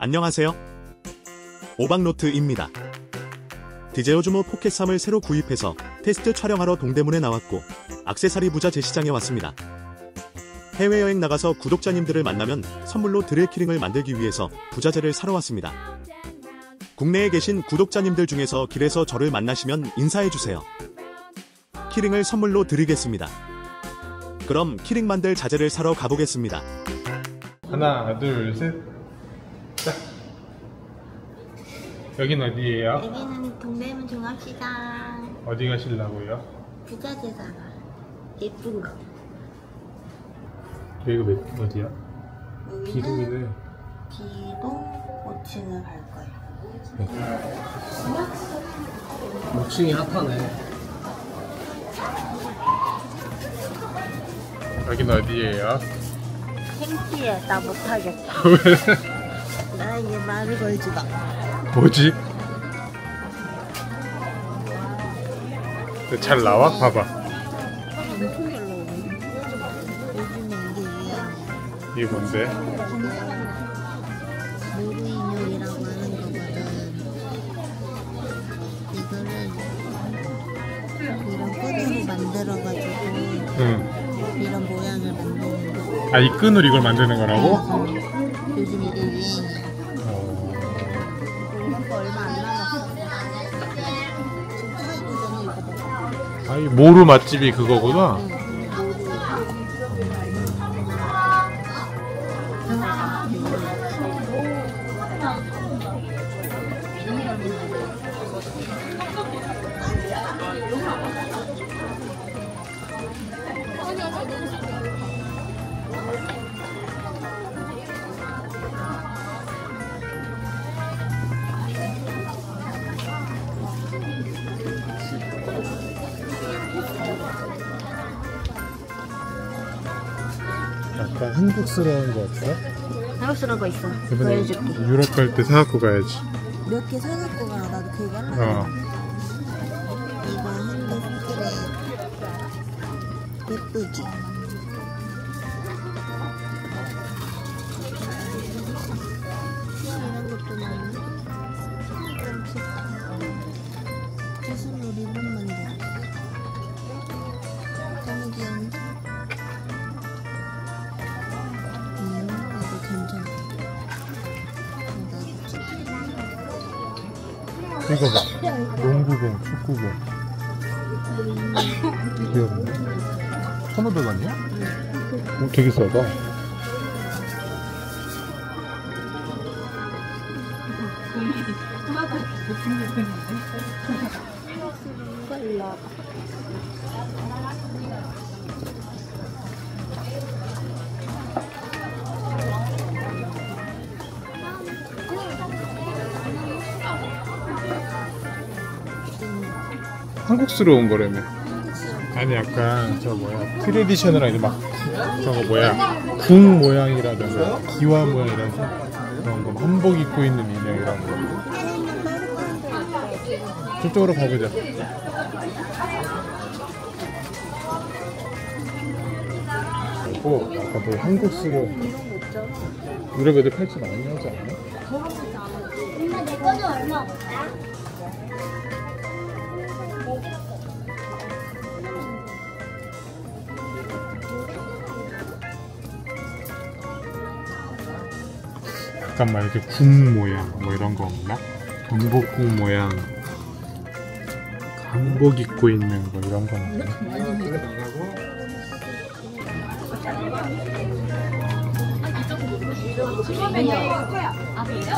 안녕하세요. 오박노트입니다. 디제오즈모 포켓 3을 새로 구입해서 테스트 촬영하러 동대문에 나왔고 액세서리 부자 제시장에 왔습니다. 해외여행 나가서 구독자님들을 만나면 선물로 드릴 키링을 만들기 위해서 부자재를 사러 왔습니다. 국내에 계신 구독자님들 중에서 길에서 저를 만나시면 인사해주세요. 키링을 선물로 드리겠습니다. 그럼 키링 만들 자재를 사러 가보겠습니다. 하나, 둘, 셋. 자. 여긴 어디예요? 여기는 동대문 종합시장. 어디 가시려고요? 부자재 사러. 예쁜 거. 여기가 어디야? 기둥이네. 기동 5층을 갈 거예요. 5층이 핫하네. 여긴 어디예요? 창피해. 나 못하겠다. 나 이제 말을 걸지마. 뭐지? 잘 나와? 봐봐. 엄청 잘 나오네. 요즘에 이게 유행이야. 이게 뭔데? 모루 인형이라고 하는 거거든. 이거를 이런 끈으로 만들어가지고 응. 이런 모양을 만드는 거. 아, 이 끈으로 이걸 만드는 거라고? 요즘 이게 유행이야. 이런 거 얼마 안 남았어. 지금 사이거든요, 이거 봐. 아, 이 모루 맛집이 그거구나. 약간 한국스러운 거 없어? 한국스러운 거 있어. 이번에 보여줄게. 유럽 갈 때 사갖고 가야지. 몇 개 사갖고 가. 나도 그 얘기 하려고. 이거 핸드크림 예쁘지? 이런 것도 많네. 좀 귀엽다. 기술로 리본 만들었어. 너무 귀여운데? 이거 괜찮아. 이거 봐. 농구공, 축구공. 귀엽네. 1,500원이야? 되게 싸다. 한국스러운 거라며. 아니 약간 저 뭐야 트레디셔널한 이제 막 저거 뭐야 궁 모양이라든가 기와 모양이라든가 그런 거 한복 입고 있는 인형 이런 거. 저쪽으로 가보자. 그리고 약간 되게 한국스러운 유럽 애들 팔찌 많이 하지 않나? 엄마 내 거는 얼마 없다? 잠깐만 이렇게 궁 모양 뭐 이런 거 없나? 경복궁 모양 한복 입고 있는 거 이런 거 없나?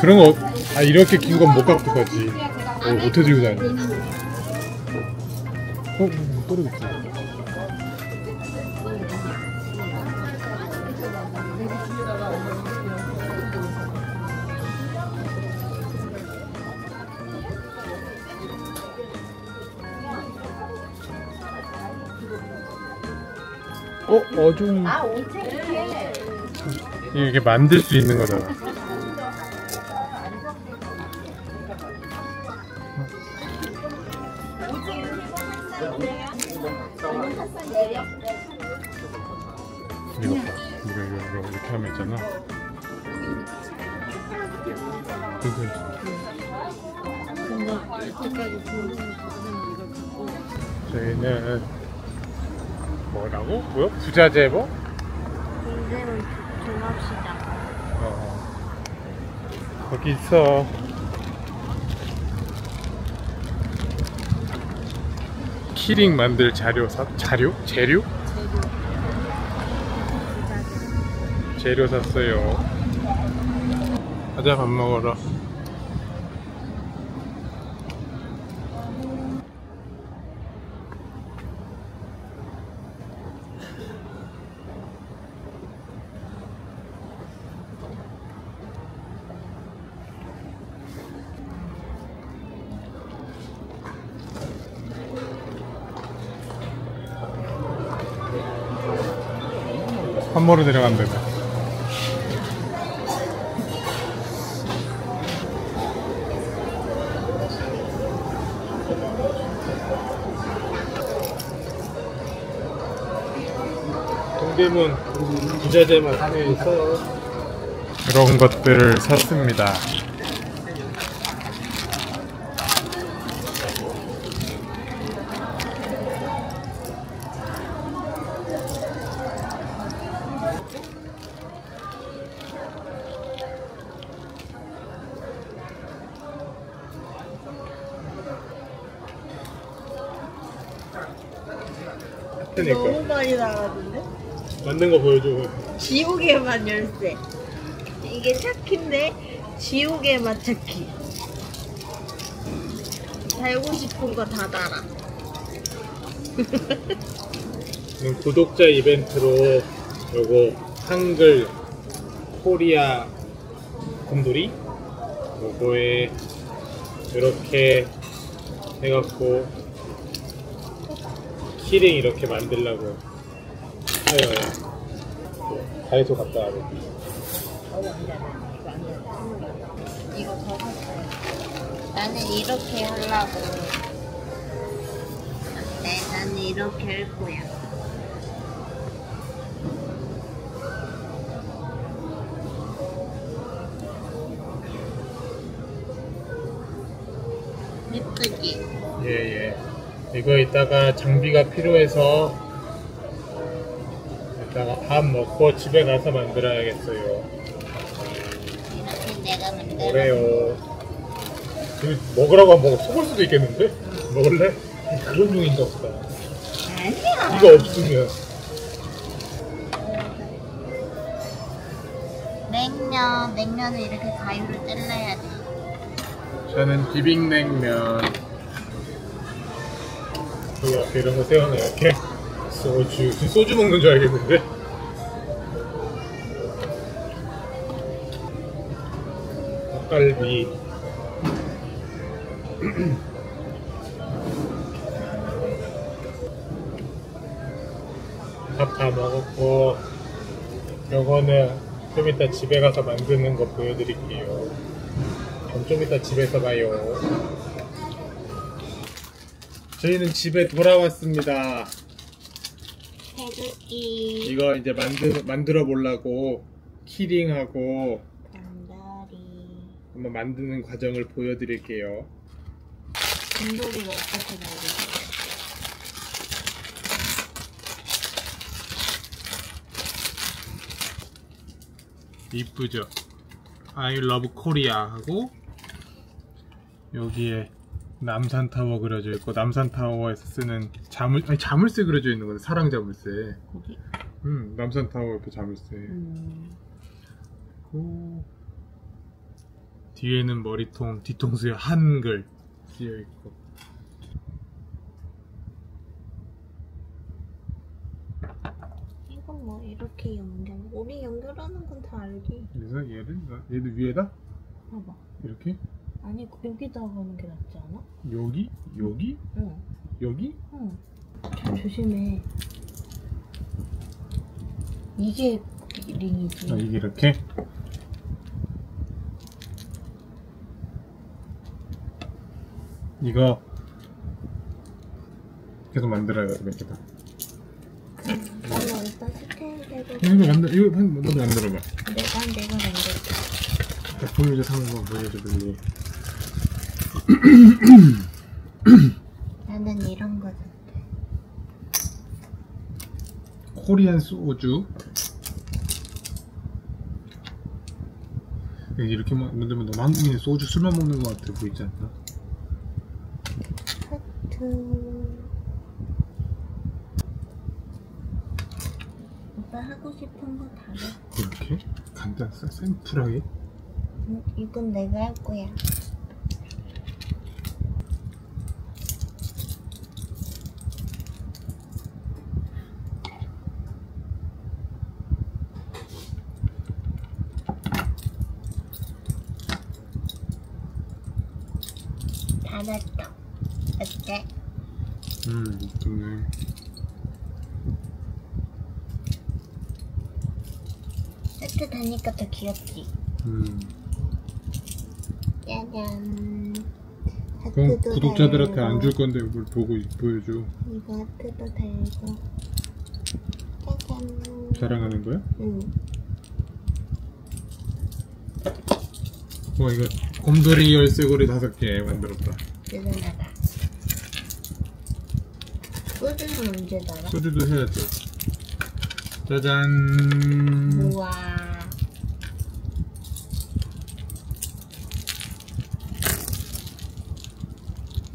그런 거 아 이렇게 긴 건 못 갖고 가지. 어떻게 들고 다녀? 떨어졌어. 좀 이렇게 만들 수 있는 거잖아. 이거 봐. 이거 이렇게 하면 있잖아. 괜찮지. 근데 여태까지 보는 거는 이걸 갖고 저희는 뭐라고? 뭐야? 부자재보? 동대문 종합시장. 거기 있어. 키링 만들 재료? 재료. 재료 샀어요. 가자 밥 먹으러. 한모로 내려간다며. 동대문 부자재만 안에 있어요. 그런 것들을 샀습니다. 너무 많이 나가던데? 만든 거 보여줘. 지옥의 맛 열쇠. 이게 차키인데 지옥의 맛 차키. 달고 싶은 거 다 달아. 구독자 이벤트로 요거 한글 코리아 곰돌이 요거에 이렇게 해갖고 키링 이렇게 만들려고 하여요. 다이소 갔다 와요. 이거 더 샀어요. 나는 이렇게 하려고. 네, 나는 이렇게 할 거야. 예쁘지? 예예. 이거 이따가 장비가 필요해서 이따가 밥 먹고 집에 가서 만들어야겠어요. 이렇게 내가 만들어. 뭐래요? 이거 먹으라고 하면 속을 수도 있겠는데? 먹을래? 그런 중인가 보다. 아니야. 이거 없으면 냉면을 이렇게 가위로 잘라야 돼. 저는 비빔냉면 여기 앞에 이런 거 세워놔. 이렇게 소주 먹는 줄 알겠는데? 닭갈비 밥 다 먹었고 요거는 좀 이따 집에 가서 만드는 거 보여드릴게요. 그럼 좀 이따 집에서 봐요. 저희는 집에 돌아왔습니다. 해줄기. 이거 이제 만들어 보려고 키링하고 곰돌이. 한번 만드는 과정을 보여드릴게요. 곰돌이를 어떻게 만들지? 이쁘죠? I love Korea 하고 여기에 남산타워 그려져 있고 남산타워에서 쓰는 자물쇠 그려져 있는 거네. 사랑 자물쇠. 거기? 남산타워 옆에 자물쇠. 오. 뒤에는 머리통, 뒤통수에 한글 쓰여 있고. 이건 뭐 이렇게 우리 연결하는 건 다 알지. 그래서 얘도 위에다 봐봐. 이렇게 아니 여기다 하는 게 낫지 않아? 여기 응. 여기 응. 조심해. 이게 링이지. 이게 이렇게 이거 계속 만들어야 돼. 몇 개다. 나는 일단 스테이크를 이거 먼저 만들어봐. 내가 만들게. 보여줘, 상황 보여줘, 빨리. 나는 이런 거 좋대. 코리안 소주. 이렇게 만들면 너무 한국인이 소주 술만 먹는 것 같아 보이지 않나? 하트. 오빠 하고 싶은 거 다 해. 이렇게? 간단, 샘플하게? 이건 내가 할 거야. 다 됐다. 어때? 좋네. 하트 다니까 더 귀엽지? 짜잔. 그럼 하트도 구독자들한테 달고, 안 줄 건데 뭘 보고 보여줘. 이거 하트도 달고. 짜잔. 자랑하는 거야? 응. 와, 이거 곰돌이 열쇠고리 5개 만들었다. 대단하다. 소주는 언제 달아? 소주도 해야지. 짜잔. 우와.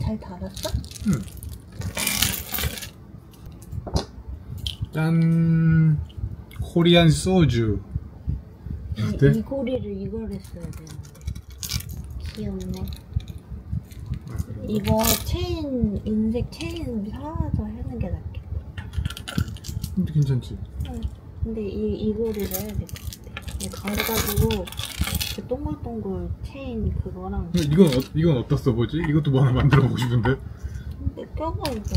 잘 달았어? 응. 짠. 코리안 소주. 어때? 이 고리를 이걸 했어야 되는데. 귀엽네. 이거 체인, 은색 체인 사와서 하는 게 낫겠다. 근데 괜찮지? 응. 근데 이 고리를 해야 될 것 같아. 이거 가져가지고 그 동글동글 체인 그거랑 이건 어디다 써보지? 이것도 뭐 하나 만들어보고 싶은데? 근데 껴봐 이거.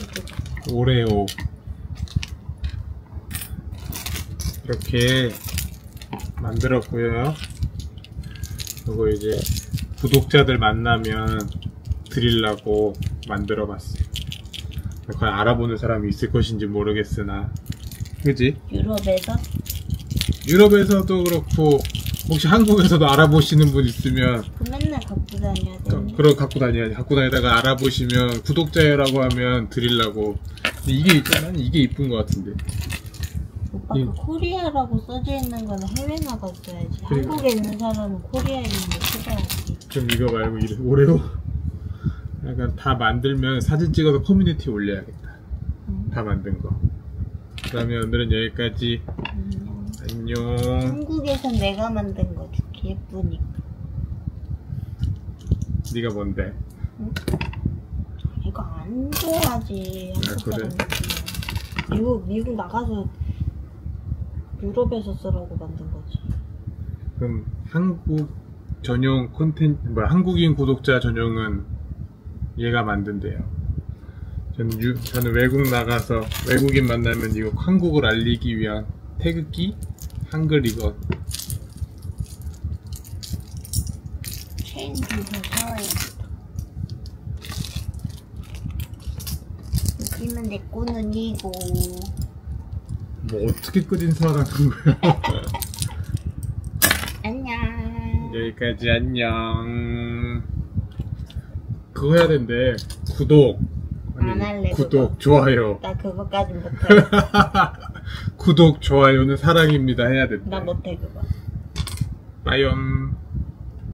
이렇게. 오레오. 이렇게 만들었고요. 그리고 이제 구독자들 만나면 드리려고 만들어봤어요. 과연 알아보는 사람이 있을 것인지 모르겠으나, 그지? 유럽에서도 그렇고 혹시 한국에서도 알아보시는 분 있으면 그 맨날 갖고 다녀야 되는데. 그럼 갖고 다녀야지. 갖고 다니다가 알아보시면 구독자라고 하면 드리려고. 근데 이게 있잖아. 이게 이쁜 것 같은데. 오빠 그 코리아라고 써져 있는 거는 해외 나갔어야지. 그리고. 한국에 있는 사람은 코리아에 있는 거 찾아야지. 좀 이거 말고 이래 오레오. 약간 다 만들면 사진 찍어서 커뮤니티에 올려야겠다. 다 만든 거. 그러면 오늘은 여기까지. 안녕. 한국에선 내가 만든 거 줄게. 예쁘니까. 네가 뭔데? 이거 안 줘야지. 한국 그래? 사람들. 미국 나가서 유럽에서 쓰라고 만든 거지. 그럼 한국 전용 콘텐츠, 한국인 구독자 전용은 얘가 만든대요. 저는 외국 나가서 외국인 만나면 이거 한국을 알리기 위한 태극기? 한글 이거. 체인 좀 사와야겠다. 여기는 내 거는 이고. 뭐 어떻게 끄진 사라는 거야? 안녕. 여기까지 안녕. 그거 해야 된대. 구독. 안 할래, 구독, 그거. 좋아요. 나 그거까진 못해. 구독, 좋아요는 사랑입니다 해야 된대. 나 못해 그거. 빠이엄.